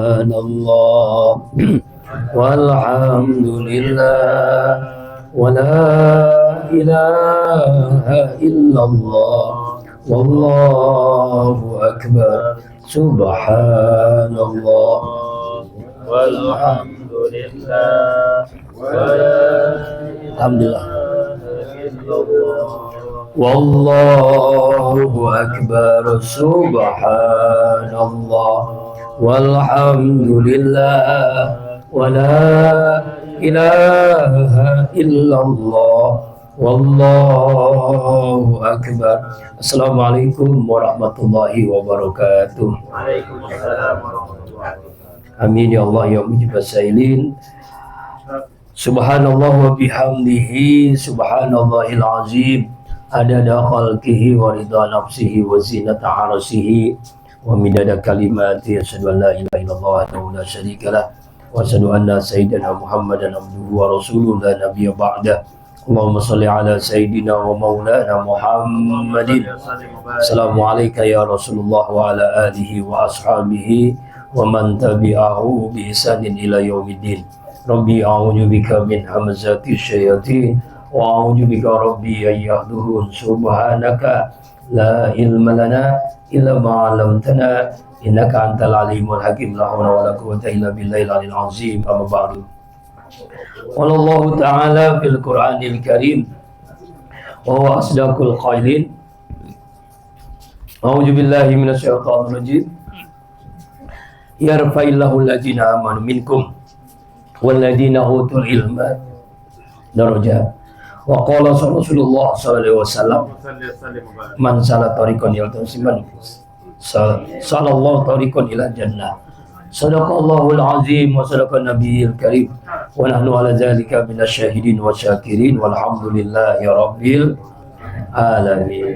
subhanallah walhamdulillah wala ilaha illallah wallahu akbar subhanallah walhamdulillah wala alhamdulillah illallah wallahu akbar subhanallah walhamdulillah wala ilaha illallah wallahu akbar. Assalamualaikum warahmatullahi wabarakatuh. Waalaikumsalam warahmatullahi wabarakatuh. Amin ya Allah ya mujibas sailin. Subhanallah wa bihamdihi subhanallahil azim adada khalqihi wa ridha nafsihi wa zinata arsihi wa midada kalimati asyhadu an la ilaha illallah wa la syarika lah wa asyhadu anna sayyidina Muhammadan abduhu wa rasuluhu la nabiyya ba'da. Allahumma salli ala sayyidina wa maulana Muhammadin. Assalamu alayka ya Rasulullah wa ala alihi wa ashabihi wa man tabi'ahu bi ihsanin ila yaumiddin. Rabbi a'udzu bika min hamazati syayatin wa a'udzu bika rabbi ay yahdurun. Subhanaka la ilma lana illa ma 'allamtana innaka antal alimul hakim. La haula wala quwwata illa billahil aliyil azim. Amma ba'du. Qala Allah ta'ala fil Qur'anil Karim wa huwa asdaqul qailin. A'udzu billahi minasyaitonir rajim. Yarfa'illahu alladziina amanu minkum walladzina utul ilma darajat. Wa qala Rasulullah sallallahu alaihi wasallam man sala tariqan yaltasiman sallallahu tariqan ila jannah. Sadaqallahul azim wa sadaqan nabiyil karim wa nahnu ala dzalika minasyahidin wa syakirin walhamdulillahi rabbil alamin.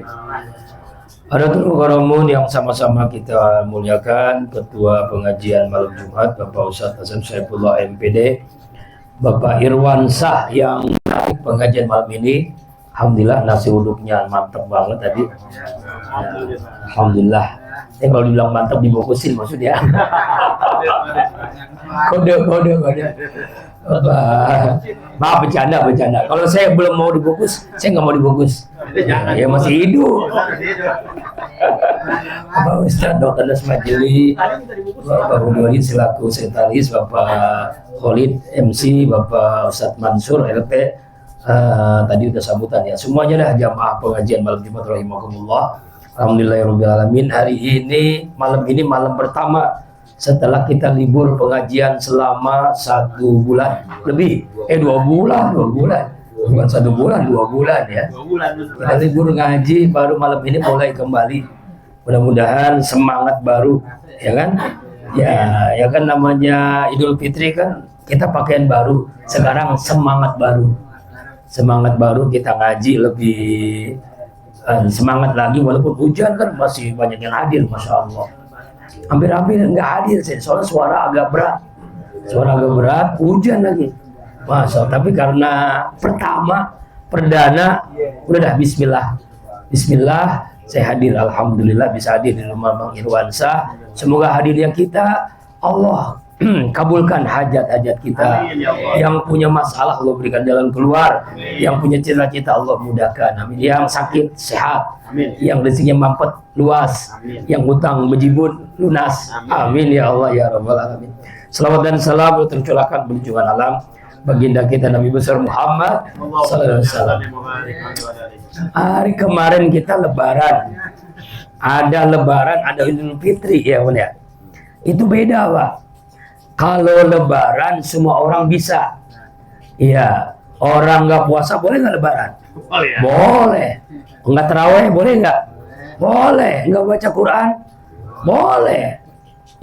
Hadirin karamun yang sama-sama kita muliakan, Ketua Pengajian Malam Jumat Bapak Ustadz Hasan Saifullah MPD, Bapak Irwan Sah yang pengajian malam ini. Alhamdulillah nasi uduknya mantap banget tadi. Alhamdulillah. Kalau dibilang mantap dibungkusin maksudnya. Kode. Maaf bercanda. Kalau saya belum mau dibungkus, saya nggak mau dibungkus. Ya masih hidup. Bapak Ustadz Dr. Das Majeli, Bapak Budori selaku sekretaris, Bapak Khalid MC, Bapak Ustadz Mansur LP. Tadi udah sambutan ya. Semuanya dah jamaah pengajian malam Jumat rahimakumullah. Alhamdulillahirrahmanirrahim. Hari ini malam pertama setelah kita libur pengajian selama 1 bulan lebih. 2 bulan. Bukan 1 bulan, 2 bulan ya. 2 bulan. Kita libur ngaji, baru malam ini mulai kembali. Mudah-mudahan semangat baru, ya kan? Ya kan namanya Idul Fitri kan kita pakaian baru. Sekarang semangat baru kita ngaji lebih semangat lagi, walaupun hujan kan masih banyak yang hadir, masya Allah. Hampir-hampir nggak hadir sih, soalnya suara agak berat, hujan lagi, masya Allah. Tapi karena perdana, udah dah Bismillah, saya hadir, alhamdulillah bisa hadir di rumah Bang Irwan Sah. Semoga hadirnya kita Allah kabulkan hajat-hajat kita. Amin, ya Allah. Yang punya masalah Allah berikan jalan keluar. Amin. Yang punya cita-cita Allah mudahkan. Amin. Yang sakit sehat. Amin. Yang rezekinya mampet luas. Amin. Yang hutang menjibun lunas. Amin. Ya Allah ya Rabbal alamin. Selawat dan salam tercurahkan berjungan alam baginda kita Nabi besar Muhammad sallallahu alaihi wasallam. Hari kemarin kita lebaran. Ada lebaran, ada Idul Fitri ya, ya. Itu beda, Pak. Kalau lebaran semua orang bisa. Iya, orang nggak puasa boleh nggak lebaran? Boleh. Ya? Boleh. Nggak terawih boleh nggak? Boleh. Nggak baca Quran? Boleh.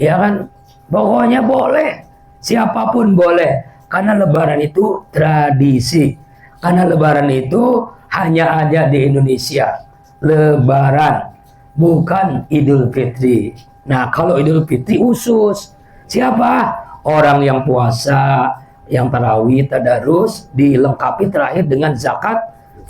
Ya kan? Pokoknya boleh. Siapapun boleh. Karena lebaran itu tradisi. Karena lebaran itu hanya ada di Indonesia. Lebaran, bukan Idul Fitri. Nah, kalau Idul Fitri khusus. Siapa? Orang yang puasa, yang tarawih, tadarus, dilengkapi terakhir dengan zakat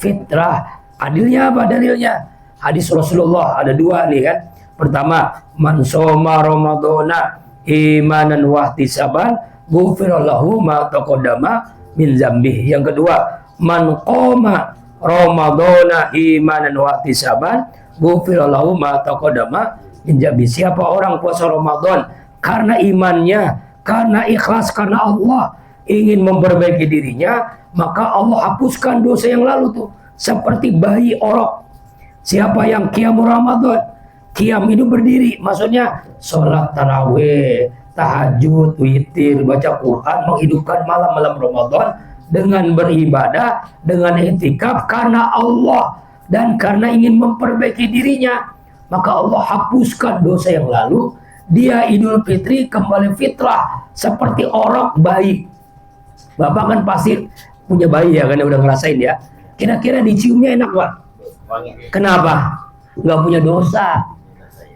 fitrah. Adilnya apa dalilnya? Hadis Rasulullah ada 2 nih kan. Pertama, man shoma ramadhana imanan wa ihtisaban ghufira lahu ma taqaddama min dzambihi. Yang kedua, man qama ramadhana imanan wa ihtisaban ghufira lahu ma taqaddama min dzambihi. Siapa orang puasa Ramadan karena imannya, karena ikhlas karena Allah, ingin memperbaiki dirinya, maka Allah hapuskan dosa yang lalu tuh. Seperti bayi orok. Siapa yang qiyam Ramadan, qiyam itu berdiri, maksudnya sholat tarawih, tahajud, witir, baca Quran, menghidupkan malam-malam Ramadan dengan beribadah, dengan i'tikaf karena Allah dan karena ingin memperbaiki dirinya, maka Allah hapuskan dosa yang lalu. Dia Idul Fitri kembali fitrah seperti orok bayi. Bapak kan pasti punya bayi ya, kan udah ngerasain ya. Kira-kira diciumnya enak Pak? Kenapa? Nggak punya dosa.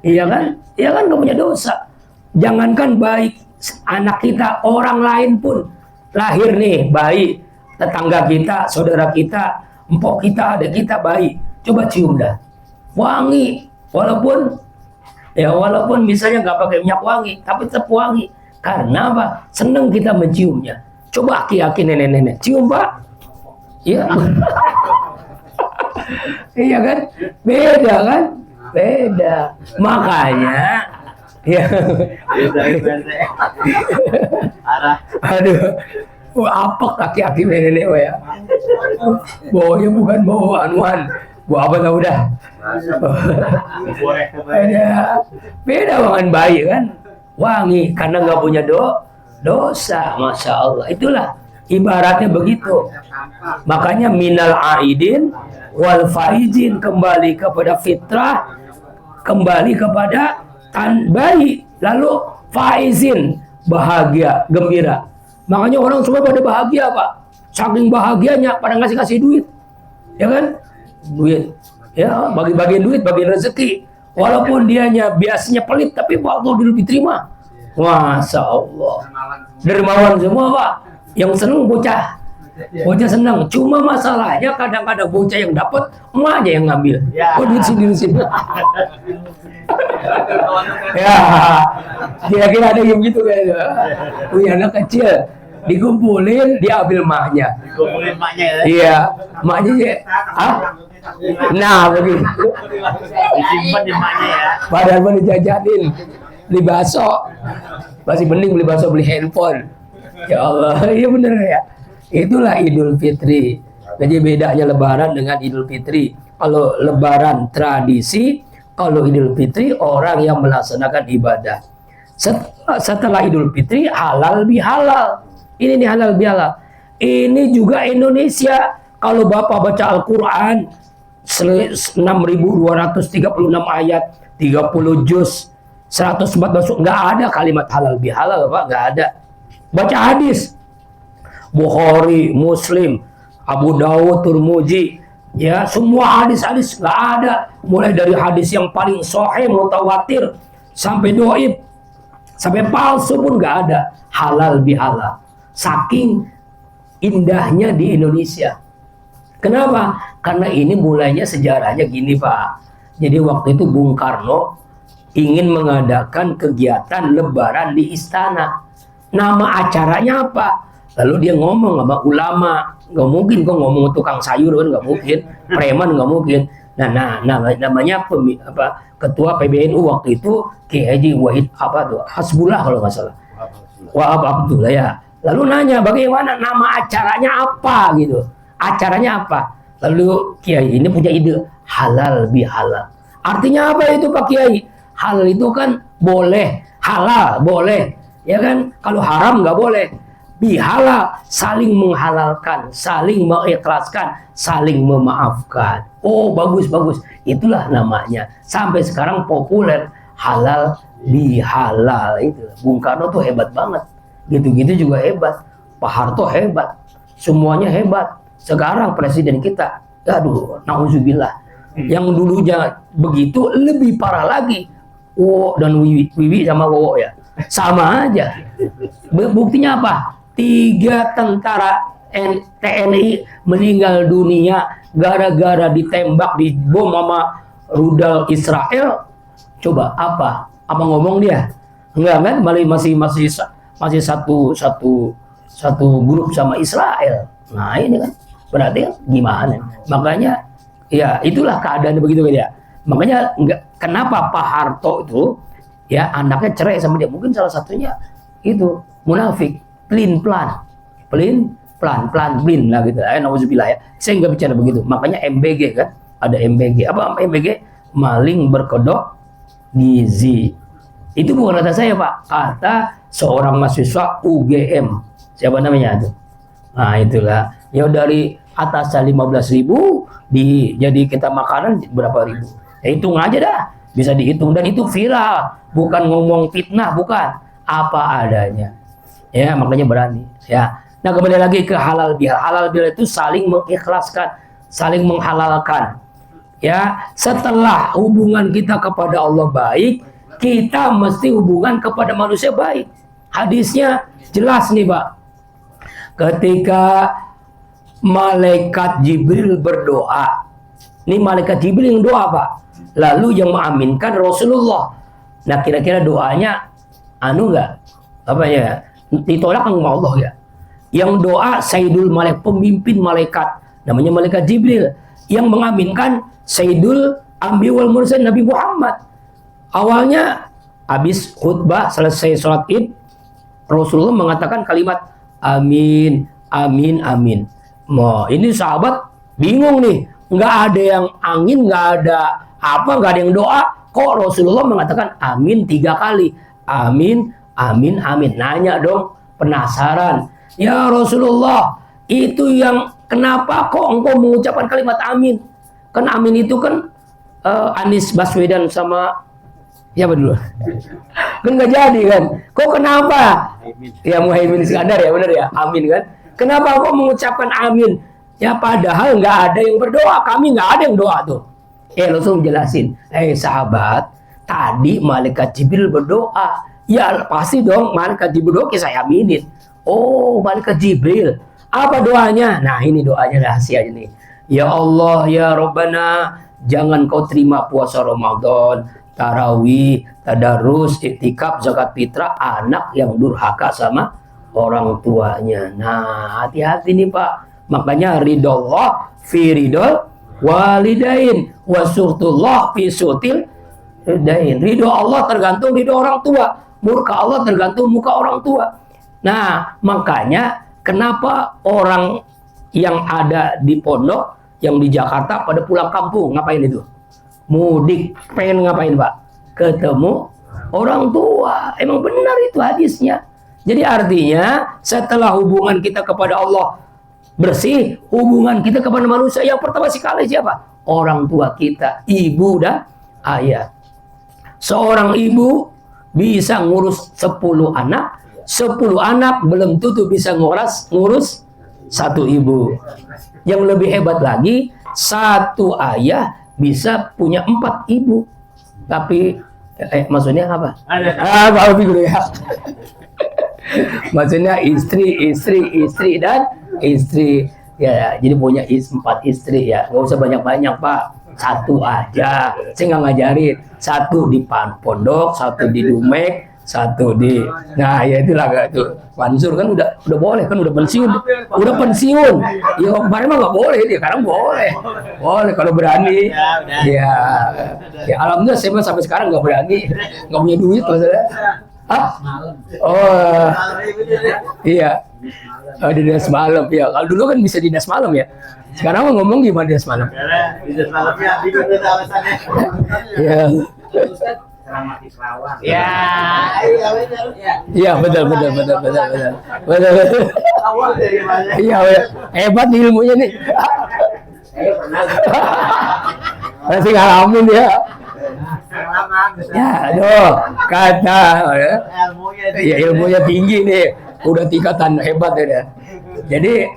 Iya kan? Iya kan, nggak punya dosa. Jangankan baik anak kita, orang lain pun lahir nih bayi, tetangga kita, saudara kita, empok kita, ada kita bayi, coba cium dah, wangi. Walaupun misalnya nggak pakai minyak wangi, tapi tetap wangi. Karena apa? Seneng kita menciumnya. Coba aki-aki nenek-nenek cium Pak. Iya. Iya kan? Beda kan? Beda. Makanya ya. Aduh. Apa kaki-kaki nenek-nenek ya? Baunya bukan bau anuan. Bau apa tau dah? Beda dengan bayi kan? Wangi karena nggak punya dosa. Masya Allah. Itulah ibaratnya begitu. Makanya minal aidin wal faizin, kembali kepada fitrah, kembali kepada bayi, lalu faizin, bahagia, gembira. Makanya orang semua pada bahagia Pak, saking bahagianya pada ngasih duit, ya kan, duit, ya bagi-bagian duit, bagi rezeki, walaupun dianya biasanya pelit, tapi waktu dulu diterima, Masya Allah, dermawan semua Pak, yang seneng bocah senang. Cuma masalahnya kadang-kadang bocah yang dapat, emaknya yang ngambil. Oh duit sini. Ya, kira-kira ada yang gitu kayaknya. Punya anak kecil, dikumpulin, diambil emaknya. Dikumpulin emaknya ya? Iya, emaknya ya. Nah begitu. Disimpan di emaknya ya? Padahal mau dijajanin, beli bakso. Masih mending beli bakso, beli handphone. Ya Allah, iya bener ya. Itulah Idul Fitri. Jadi bedanya Lebaran dengan Idul Fitri. Kalau Lebaran tradisi, kalau Idul Fitri orang yang melaksanakan ibadah. Setelah Idul Fitri halal bihalal. Ini nih halal bihalal. Ini juga Indonesia. Kalau Bapak baca Al-Quran 6.236 ayat, 30 juz, 104 masuk, nggak ada kalimat halal bihalal Pak, nggak ada. Baca hadis Bukhari, Muslim, Abu Dawud, Tirmidzi, ya semua hadis-hadis nggak ada, mulai dari hadis yang paling sahih mutawatir sampai doib, sampai palsu pun nggak ada. Halal bihalal. Saking indahnya di Indonesia. Kenapa? Karena ini mulainya sejarahnya gini Pak. Jadi waktu itu Bung Karno ingin mengadakan kegiatan Lebaran di istana. Nama acaranya apa? Lalu dia ngomong sama ulama, nggak mungkin kok ngomong tukang sayur kan, nggak mungkin, preman nggak mungkin. Namanya ketua PBNU waktu itu Kiai Haji Wahid Hasbullah kalau nggak salah, Wahab Abdullah ya. Lalu nanya bagaimana nama acaranya apa gitu, acaranya apa? Lalu Kiai ini punya ide halal bihalal. Artinya apa itu Pak Kiai? Halal itu kan boleh, halal boleh, ya kan? Kalau haram nggak boleh. Bihalal, saling menghalalkan, saling mengikhlaskan, saling memaafkan. Oh bagus. Itulah namanya. Sampai sekarang populer halal bihalal itu. Bung Karno tuh hebat banget. Gitu-gitu juga hebat. Pak Harto hebat. Semuanya hebat. Sekarang presiden kita, aduh, nauzubillah. Yang dulunya begitu lebih parah lagi. Wo dan Wiwi sama Wowo ya. Sama aja. Buktinya apa? 3 tentara TNI meninggal dunia gara-gara ditembak, dibom sama rudal Israel. Coba apa ngomong dia? Enggak kan? Masih satu grup sama Israel. Nah ini kan berarti kan gimana? Makanya ya itulah keadaan begitu kan ya. Makanya kenapa Pak Harto itu ya anaknya cerai sama dia? Mungkin salah satunya itu munafik, pelin plan lah gitu. Nauzubillah ya. Saya nggak bicara begitu. Makanya MBG kan, ada MBG. Apa MBG? Maling berkedok gizi. Itu bukan kata saya Pak, kata seorang mahasiswa UGM. Siapa namanya itu? Nah itulah. Ya dari atasnya 15.000 jadi kita makanan berapa ribu? Ya hitung aja dah. Bisa dihitung dan itu viral. Bukan ngomong fitnah, bukan. Apa adanya. Ya makanya berani. Ya. Nah kembali lagi ke halal bihalal. Halal bihalal itu saling mengikhlaskan, saling menghalalkan. Ya, setelah hubungan kita kepada Allah baik, kita mesti hubungan kepada manusia baik. Hadisnya jelas nih Pak. Ketika malaikat Jibril berdoa, ini malaikat Jibril yang doa Pak. Lalu yang mengaminkan Rasulullah. Nah kira-kira doanya enggak? Apa ya? Ditolak sama Allah ya. Yang doa Sayyidul Malaik, pemimpin malaikat, namanya malaikat Jibril. Yang mengaminkan Sayyidul Anbiya wal Mursalin Nabi Muhammad. Awalnya habis khutbah selesai sholat Id, Rasulullah mengatakan kalimat amin, amin, amin. Mau ini sahabat bingung nih, nggak ada yang angin, nggak ada apa, nggak ada yang doa. Kok Rasulullah mengatakan amin 3 kali? Amin, amin, amin. Nanya dong, penasaran. Ya Rasulullah, itu yang kenapa kok engkau mengucapkan kalimat amin? Kan amin itu kan Anies Baswedan sama siapa dulu? Kan nggak jadi kan? Kok kenapa? Ya Muhaimin Iskandar ya, benar ya, amin kan? Kenapa kok mengucapkan amin? Ya padahal nggak ada yang berdoa, kami nggak ada yang doa tuh. Langsung jelasin, sahabat, tadi malaikat Jibril berdoa. Ya pasti dong, malaikat Jibril berdoa, saya aminin. Oh, malaikat Jibril. Apa doanya? Nah, ini doanya rahasia ini. Ya Allah, ya Rabbana, jangan kau terima puasa Ramadan, tarawih, tadarus, iktikaf, zakat fitrah anak yang durhaka sama orang tuanya. Nah, hati-hati nih Pak. Makanya ridhollah fi ridhol walidain, wasuhtullah fi sutil dain. Ridho Allah tergantung ridho orang tua, murka Allah tergantung muka orang tua. Nah, makanya kenapa orang yang ada di pondok, yang di Jakarta pada pulang kampung, ngapain itu? Mudik, pengen ngapain Pak? Ketemu orang tua. Emang benar itu hadisnya. Jadi artinya setelah hubungan kita kepada Allah bersih, hubungan kita kepada manusia yang pertama sekali siapa? Orang tua kita, ibu dan ayah. Seorang ibu bisa ngurus 10 anak, 10 anak belum tentu bisa ngurus satu ibu. Yang lebih hebat lagi, satu ayah bisa punya 4 ibu. Tapi maksudnya apa? Maaf dulu ya. Maksudnya istri dan istri. Ya, jadi punya 4 istri ya. Nggak usah banyak-banyak Pak. 1 aja. Saya nggak ngajarin. 1 di pondok, 1 di Dumek, 1 di. Nah ya itulah itu. Mansur kan udah boleh kan, udah pensiun. Ya kemarin mah nggak boleh, dia sekarang boleh. Boleh kalau berani. Ya alhamdulillah saya sampai sekarang nggak berani, nggak punya duit masalah. Oh iya. Dinas malam ya. Kalau dulu kan bisa dinas malam ya. Sekarang mau ngomong gimana dinas malam? Dinas malamnya alasannya. Ya. Iya betul. Iya hebat ilmunya nih. Masih ngalamin ya. Ya, aduh, kata ya ilmunya tinggi nih, udah tingkatan hebat ya. Jadi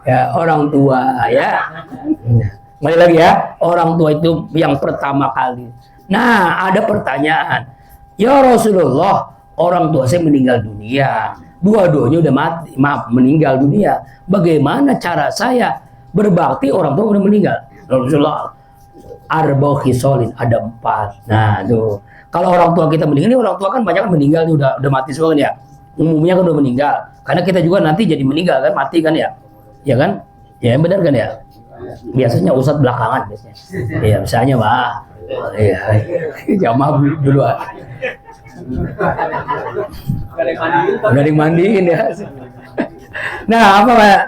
ya orang tua ya. Kembali lagi ya, orang tua itu yang pertama kali. Nah, ada pertanyaan. Ya Rasulullah, orang tua saya meninggal dunia. Dua-duanya udah mati, meninggal dunia. Bagaimana cara saya berbakti orang tua udah meninggal? Rasulullah, arba'u khisalin, ada 4. Nah, tuh. Kalau orang tua kita meninggal, ini orang tua kan banyak kan meninggal nih, udah mati semua kan ya. Umumnya kan udah meninggal. Karena kita juga nanti jadi meninggal kan, mati kan ya. Ya kan? Ya benar kan ya? Biasanya ustadz belakangan biasanya. Iya, misalnya Pak. Iya. Jamaah dulu. Gak ada yang mandiin ya. Nah, apa Pak?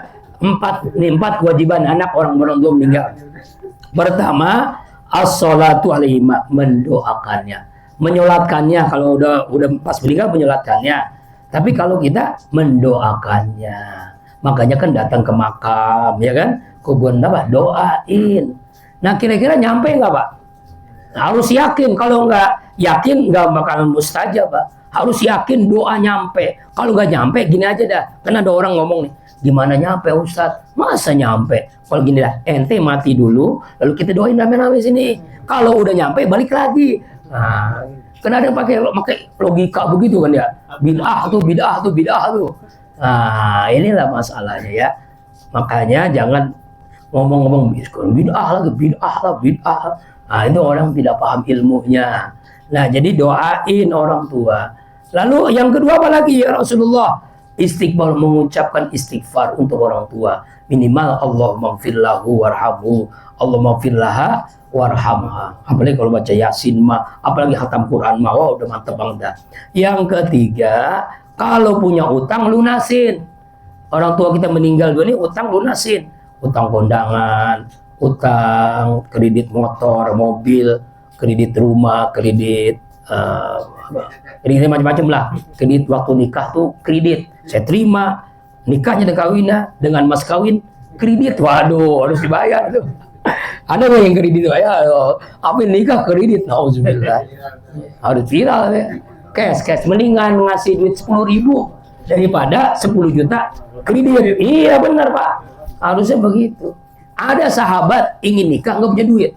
Empat kewajiban anak orang tua meninggal. Pertama, as-sholatu alaihi, mendoakannya, menyolatkannya. Kalau udah pas meninggal menyolatkannya. Tapi kalau kita mendoakannya, makanya kan datang ke makam, ya kan? Kuburan apa? Doain. Nah, kira-kira nyampe nggak Pak? Harus yakin. Kalau nggak yakin nggak bakal mustajab Pak. Harus yakin doa nyampe. Kalau nggak nyampe gini aja dah. Kan ada orang ngomong nih, gimana nyampe Ustadz? Masa nyampe? Kalau gini dah, ente mati dulu, lalu kita doain rame-rame sini. Kalau udah nyampe balik lagi. Nah, kan ada yang pakai logika begitu kan ya? Bid'ah tuh. Nah, inilah masalahnya ya. Makanya jangan ngomong-ngomong bid'ah. Nah, itu orang tidak paham ilmunya. Nah, jadi doain orang tua. Lalu yang kedua apa lagi ya Rasulullah? Istighfar, mengucapkan istighfar untuk orang tua. Minimal Allahumma gfir lahu warhamhu, Allahumma gfir laha warhamha. Apalagi kalau baca Yasin mah, apalagi khatam Quran mah, wah udah mantep banget dah. Yang ketiga, kalau punya utang lunasin. Orang tua kita meninggal dulu nih, utang lunasin. Utang kondangan, utang kredit motor, mobil, kredit rumah, kredit kredit macam-macam lah. Kredit waktu nikah tuh kredit. Saya terima nikahnya dan kawinnya dengan mas kawin kredit. Waduh, harus dibayar tuh. Ada nggak yang kredit ya? Apa nikah kredit? Nauzubillah. Harus viral ya. Cash mendingan ngasih duit 10.000 daripada 10 juta kredit. Iya benar Pak. Harusnya begitu. Ada sahabat ingin nikah nggak punya duit.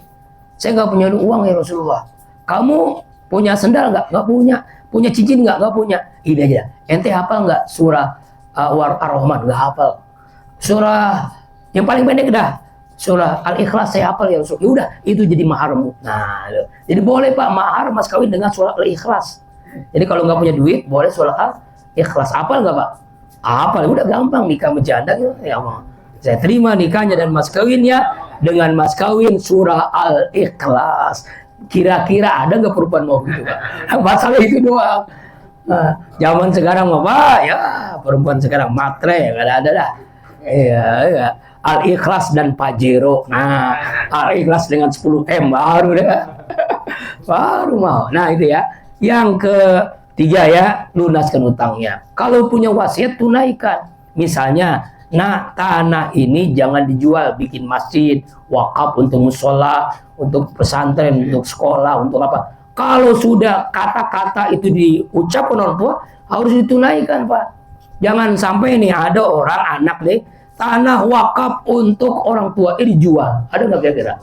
Saya nggak punya uang ya Rasulullah. Kamu punya sendal nggak? Nggak punya. Punya cincin nggak? Nggak punya. Ini aja. Ente hafal nggak surah Ar-Rahman? Nggak hafal. Surah yang paling pendek dah. Surah Al-Ikhlas saya hafal ya Rasul. Ya udah, itu jadi maharmu. Nah, jadi boleh Pak mahar mas kawin dengan surah Al-Ikhlas. Jadi kalau nggak punya duit boleh surah Al-Ikhlas. Hafal nggak Pak? Hafal. Udah gampang nikah menjanda gitu. Ya Allah. Saya terima nikahnya dan mas kawinnya dengan mas kawin surah Al-Ikhlas. Kira-kira ada nggak perempuan mau gitu Pak? Masalah itu doang. Nah, zaman sekarang Pak, ya perempuan sekarang matre, nggak ada dah. Iya. Al-Ikhlas dan Pajero. Nah, Al-Ikhlas dengan 10M baru deh. Baru mau. Nah, itu ya. Yang ketiga ya, lunaskan utangnya. Kalau punya wasiat tunaikan. Misalnya, nah tanah ini jangan dijual, bikin masjid, wakaf untuk musola, untuk pesantren, untuk sekolah, untuk apa. Kalau sudah kata-kata itu diucapkan orang tua, harus ditunaikan Pak. Jangan sampai nih ada orang anak nih, tanah wakaf untuk orang tua ini dijual. Ada nggak kira-kira?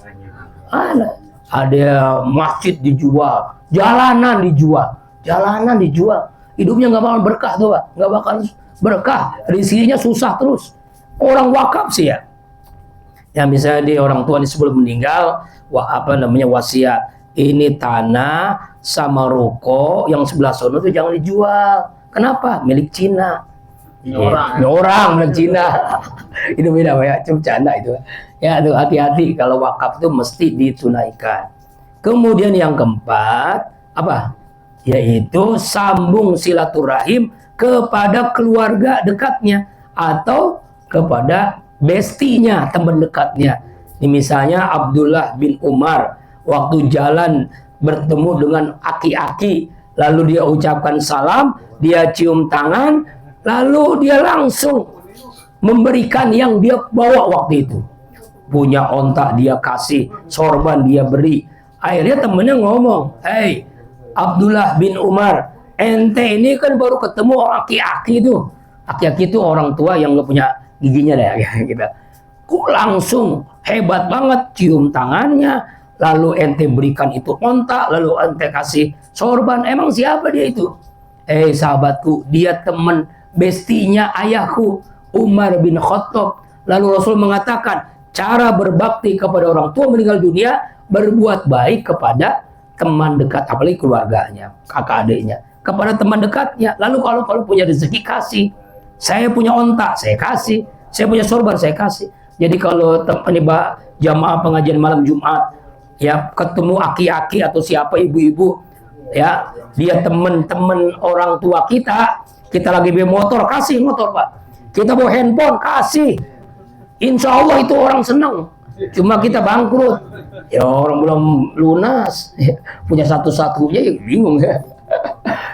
Ada masjid dijual, jalanan dijual. Hidupnya nggak bakal berkah tuh Pak, nggak bakal berkah, rezekinya susah terus. Orang wakaf sih ya. Yang misalnya di orang tua ini sebelum meninggal, wasiat. Ini tanah sama ruko yang sebelah sono itu jangan dijual. Kenapa? Milik Cina. Orang milik Cina. Itu beda Pak ya, canda itu. Ya tuh hati-hati kalau wakaf itu mesti ditunaikan. Kemudian yang keempat apa? Yaitu sambung silaturahim kepada keluarga dekatnya atau kepada bestinya, teman dekatnya. Ini misalnya Abdullah bin Umar waktu jalan bertemu dengan aki-aki, lalu dia ucapkan salam, dia cium tangan, lalu dia langsung memberikan yang dia bawa waktu itu. Punya ontak dia kasih, sorban dia beri. Akhirnya temennya ngomong, "Hei Abdullah bin Umar, ente ini kan baru ketemu aki-aki itu." Aki-aki itu orang tua yang nggak punya giginya deh ya kita. Kok langsung hebat banget cium tangannya, lalu ente berikan itu ontak, lalu ente kasih sorban. Emang siapa dia itu? Sahabatku, dia teman bestinya ayahku Umar bin Khattab. Lalu Rasul mengatakan cara berbakti kepada orang tua meninggal dunia, berbuat baik kepada teman dekat, apalagi keluarganya, kakak adiknya, kepada teman dekatnya. Lalu kalau punya rezeki kasih. Saya punya ontak, saya kasih. Saya punya sorban, saya kasih. Jadi kalau jamaah pengajian malam Jumat, ya ketemu aki-aki atau siapa ibu-ibu, ya dia teman-teman orang tua kita lagi bawa motor, kasih motor Pak. Kita bawa handphone, kasih. Insya Allah itu orang senang. Cuma kita bangkrut, ya orang belum lunas, ya, punya satu-satunya ya bingung ya.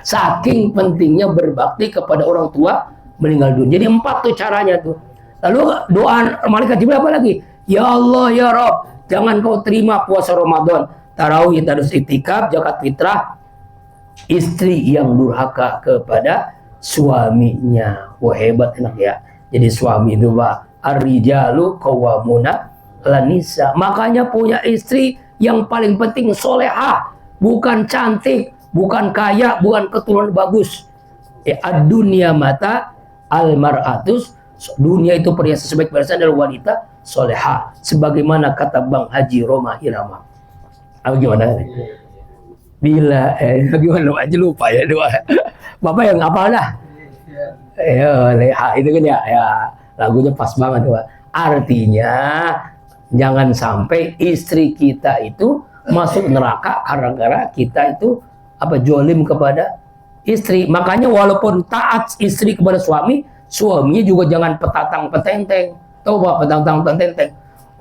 Saking pentingnya berbakti kepada orang tua meninggal dunia. Jadi 4 tuh caranya tuh. Lalu doa malaikat Jibril apa lagi? Ya Allah ya Rob, jangan kau terima puasa Ramadan, tarawih, tadarus, itikaf, zakat fitrah istri yang durhaka kepada suaminya. Wah hebat enak ya. Jadi suami itu Pak, ar-rijalu qawwamuna lanisa. Makanya punya istri yang paling penting solehah, bukan cantik, bukan kaya, bukan keturunan bagus. Ad-dunya mata al-mar'atus, dunia itu perhiasan, sebaik-baiknya adalah wanita solehah. Sebagaimana kata Bang Haji Roma Irama. Apa gimana? Bila gimana aja lupa ya doa. Bapak yang apa dah? Leha itu kan ya lagunya pas banget Pak. Artinya jangan sampai istri kita itu masuk neraka karena kita itu jolim kepada istri. Makanya walaupun taat istri kepada suami, suaminya juga jangan petatang petenteng. Tahu Pak, petatang petenteng?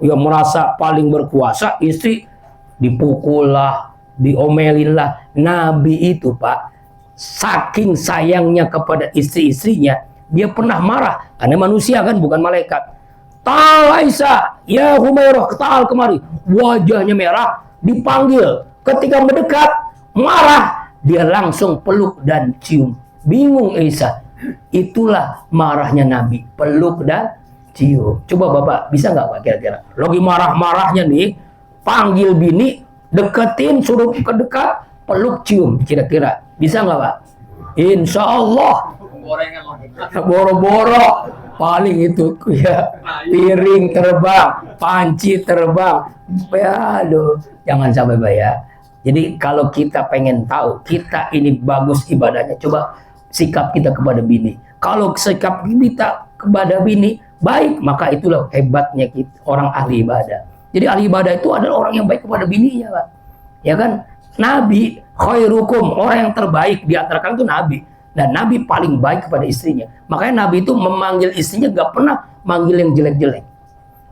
Ya merasa paling berkuasa, istri dipukul lah, diomelin lah. Nabi itu Pak, saking sayangnya kepada istri-istrinya, dia pernah marah karena manusia kan, bukan malaikat. Ta'al Aisyah, ya Humairah, ta'al kemari. Wajahnya merah, dipanggil. Ketika mendekat, marah. Dia langsung peluk dan cium. Bingung Aisyah. Itulah marahnya Nabi, peluk dan cium. Coba Bapak, bisa nggak Pak kira-kira? Lagi marah-marahnya nih, panggil bini, deketin, suruh ke dekat, peluk, cium. Kira-kira bisa nggak Pak? Insya Allah. Boro-boro. Paling itu ya, piring terbang, panci terbang. Ya, aduh, jangan sampai Pak ya. Jadi kalau kita pengen tahu kita ini bagus ibadahnya, coba sikap kita kepada bini. Kalau sikap kita kepada bini baik, maka itulah hebatnya kita, orang ahli ibadah. Jadi ahli ibadah itu adalah orang yang baik kepada bininya, Pak. Ya kan? Nabi khairukum, orang yang terbaik di antara kalian itu Nabi. Dan Nabi paling baik kepada istrinya. Makanya Nabi itu memanggil istrinya gak pernah manggil yang jelek-jelek.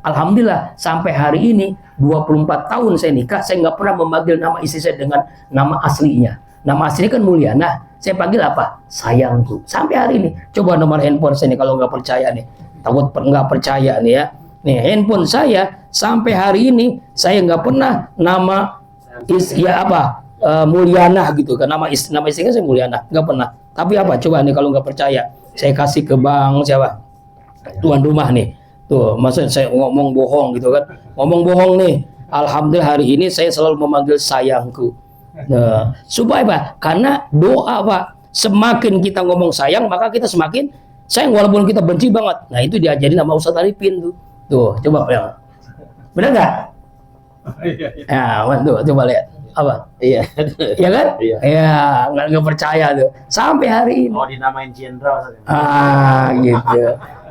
Alhamdulillah sampai hari ini 24 tahun saya nikah, saya nggak pernah memanggil nama istri saya dengan nama aslinya. Nama aslinya kan Mulyana. Saya panggil apa? Sayangku. Sampai hari ini. Coba nomor handphone saya nih kalau nggak percaya nih. Takut nggak percaya nih ya. Nih handphone saya sampai hari ini saya nggak pernah nama Mulyana gitu kan. Nama istrinya saya Mulyana. Nggak pernah. Tapi apa? Coba nih kalau nggak percaya. Saya kasih ke Bang siapa? Tuan rumah nih. Tuh, maksudnya saya ngomong bohong gitu kan. Ngomong bohong nih. Alhamdulillah hari ini saya selalu memanggil sayangku. Nah, supaya apa? Karena doa Pak. Semakin kita ngomong sayang, maka kita semakin sayang walaupun kita benci banget. Nah, itu diajarin sama Ustaz Arifin tuh. Tuh, coba ya. Benar nggak? Ya, tuh, coba lihat. Apa? Iya. Iya kan? Iya, nggak percaya tuh. Sampai hari ini. Oh, dinamain jenderal. Gitu.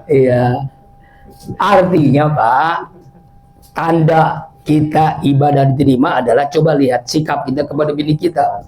Iya. Artinya Pak, tanda kita ibadah diterima adalah coba lihat sikap kita kepada bini kita.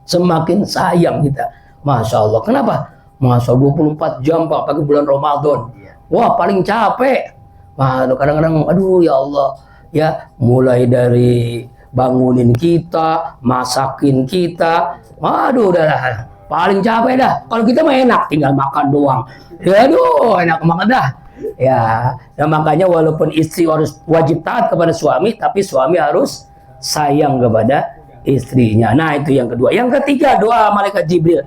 Semakin sayang kita. Masya Allah. Kenapa? Masya Allah 24 jam Pak pagi bulan Ramadan. Wah paling capek. Kadang-kadang aduh ya Allah. Ya mulai dari bangunin kita, masakin kita. Waduh udahlah. Paling capek dah. Kalau kita mah enak, tinggal makan doang. Ya aduh enak banget dah. Ya, dan makanya walaupun istri harus wajib taat kepada suami, tapi suami harus sayang kepada istrinya. Nah, itu yang kedua. Yang ketiga, doa malaikat Jibril.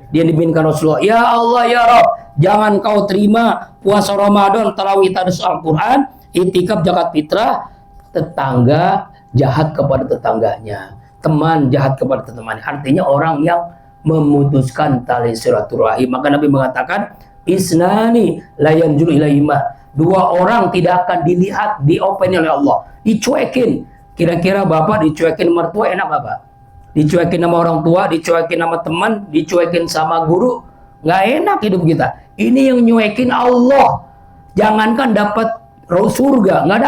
Dia diminta Rasulullah, ya Allah ya Rabb, jangan kau terima puasa Ramadan, tarawih, tadarus Al-Quran, itikaf, zakat fitrah, tetangga jahat kepada tetangganya, teman jahat kepada temannya. Artinya orang yang memutuskan tali silaturahim. Maka Nabi mengatakan, isnani la yanzuru ilaihima. Dua orang tidak akan dilihat, diopen oleh Allah, dicuekin. Kira-kira Bapak dicuekin mertua enak Bapak? dicuekin sama orang tua, dicuekin sama teman, dicuekin sama guru, nggak enak hidup kita. Ini yang nyuekin Allah. Jangankan dapat surga, nggak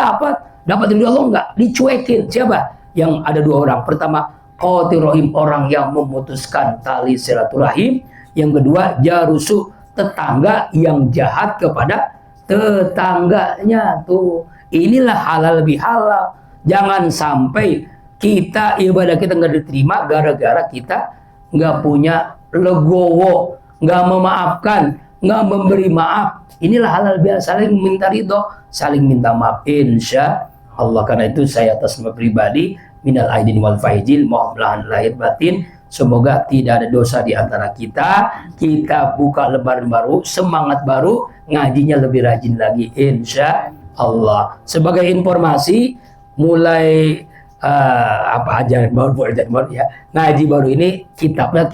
dapat ridho Allah, nggak, dicuekin. Siapa? Yang ada dua orang. Pertama, qatirahim, orang yang memutuskan tali silaturahim. Yang kedua, jarusu, tetangga yang jahat kepada tetangganya. Tuh, inilah halal bihalal. Jangan sampai kita ibadah kita nggak diterima gara-gara kita nggak punya legowo, nggak memaafkan, nggak memberi maaf. Inilah halal bihalal, saling minta ridho, saling minta maaf, insya Allah. Karena itu saya atas nama pribadi minal aidin wal faizin, mohon lahir batin, semoga tidak ada dosa di antara kita. Kita buka lebaran baru, semangat baru, ngajinya lebih rajin lagi, insya Allah. Sebagai informasi, mulai apa aja baru ya, ngaji baru ini kitabnya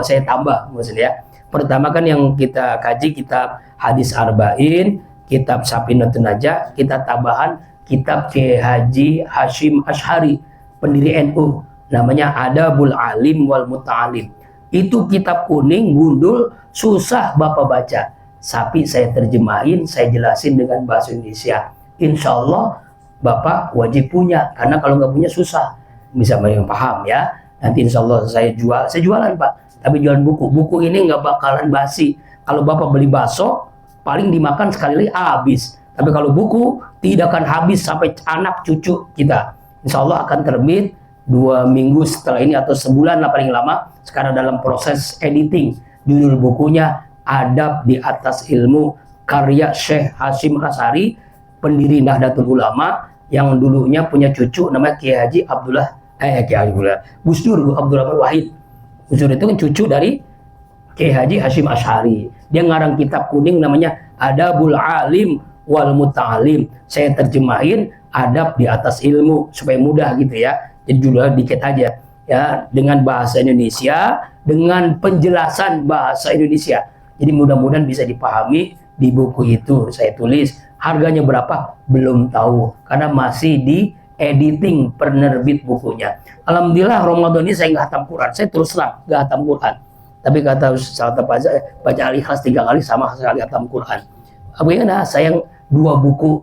saya tambah maksudnya ya. Pertama kan yang kita kaji kitab hadis arba'in, kitab Safinatun Najah, kita tambahan kitab Kiai Haji Hashim Asy'ari, pendiri NU, namanya Adabul Alim wal Muta'alim. Itu kitab kuning, gundul, susah Bapak baca. Tapi saya terjemahin, saya jelasin dengan bahasa Indonesia. Insya Allah Bapak wajib punya, karena kalau nggak punya susah. Bisa yang paham ya. Nanti insya Allah saya jualan Pak. Tapi jualan buku. Buku ini nggak bakalan basi. Kalau Bapak beli bakso, paling dimakan sekali lagi habis. Tapi kalau buku, tidak akan habis sampai anak cucu kita. Insya Allah akan terbit 2 minggu setelah ini atau sebulan lah paling lama. Sekarang dalam proses editing. Judul bukunya Adab di Atas Ilmu, karya Syekh Hashim Asy'ari, pendiri Nahdlatul Ulama, yang dulunya punya cucu namanya Kiai Haji Gus Dur Abdul Rahman Wahid. Gus Dur itu kan cucu dari Kiai Haji Hashim Asy'ari. Dia ngarang kitab kuning namanya Adabul Alim wal Muta'alim. Saya terjemahin adab di atas ilmu supaya mudah gitu ya. Jadi judulnya dikit aja ya, dengan bahasa Indonesia, dengan penjelasan bahasa Indonesia. Jadi mudah-mudahan bisa dipahami. Di buku itu saya tulis. Harganya berapa? Belum tahu, karena masih di editing penerbit bukunya. Alhamdulillah Ramadan ini saya nggak hatam Quran. Saya terus terang nggak hatam Quran. Tapi kata Ustaz Tafaza, baca Al-Ikhlas 3 kali sama sekali hatam Quran. Nah, saya 2 buku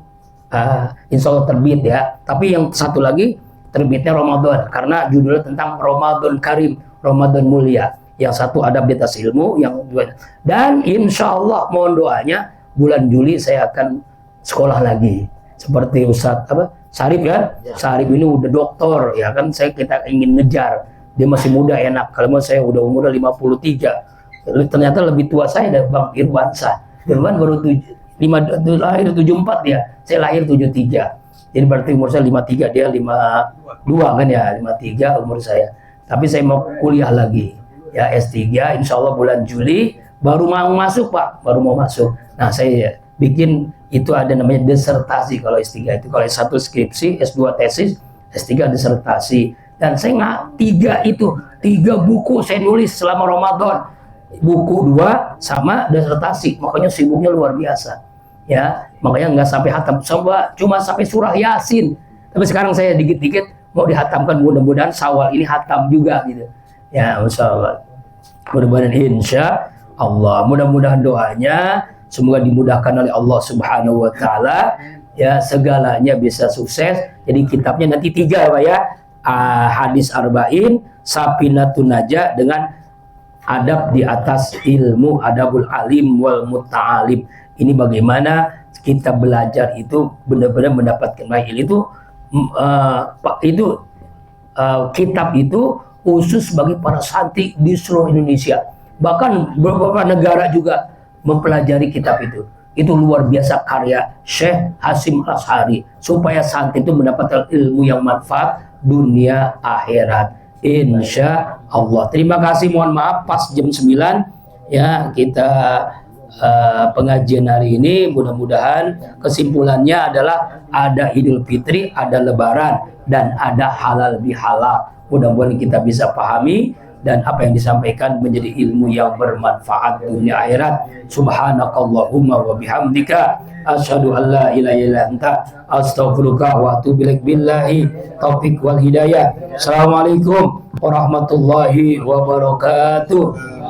insya Allah terbit ya. Tapi yang satu lagi terbitnya Ramadan, karena judulnya tentang Ramadan Karim, Ramadan mulia. Yang satu adab di atas ilmu, yang dua. Dan insya Allah mohon doanya bulan Juli saya akan sekolah lagi. Seperti Ustadz Sarip kan? Ya. Sarip ini udah doktor ya kan, kita ingin ngejar. Dia masih muda enak. Kalau saya udah umur 53. Ternyata lebih tua saya dari Bang Irwansa. Irwan baru lahir 74 ya. Saya lahir 73. Jadi berarti umur saya 53, dia 52 kan ya, 53 umur saya. Tapi saya mau kuliah lagi. Ya S3 insya Allah bulan Juli baru mau masuk Pak, baru mau masuk. Nah saya bikin itu ada namanya disertasi kalau S3 itu. Kalau S1 skripsi, S2 tesis, S3 disertasi. Dan saya tiga buku saya nulis selama Ramadan. Buku 2 sama disertasi, makanya sibuknya luar biasa. Ya, makanya nggak sampai hatam, cuma sampai surah Yasin. Tapi sekarang saya dikit-dikit mau dihatamkan, mudah-mudahan Syawal ini hatam juga gitu. Ya, insyaallah. Mudah-mudahan insya Allah. Mudah-mudahan doanya semoga dimudahkan oleh Allah Subhanahu wa taala ya, segalanya bisa sukses. Jadi kitabnya nanti 3 Pak ya. Hadis arba'in, Safinatun Najah dengan adab di atas ilmu, Adabul Alim wal Muta'alim. Ini bagaimana kita belajar itu benar-benar mendapatkan ilmu itu. Kitab itu khusus bagi para santri di seluruh Indonesia. Bahkan beberapa negara juga mempelajari kitab itu. Itu luar biasa karya Syekh Hashim Asy'ari, supaya santri itu mendapatkan ilmu yang manfaat dunia akhirat, insya Allah. Terima kasih, mohon maaf pas jam 9 ya kita pengajian hari ini. Mudah-mudahan kesimpulannya adalah ada Idul Fitri, ada Lebaran, dan ada halal bihalal. Mudah-mudahan kita bisa pahami, dan apa yang disampaikan menjadi ilmu yang bermanfaat dunia akhirat. Subhanakallahumma wa bihamdika asyhadu an la ilaha illa anta astaghfiruka wa atubu ilaik. Billahi taufik wal hidayah. Assalamualaikum warahmatullahi wabarakatuh.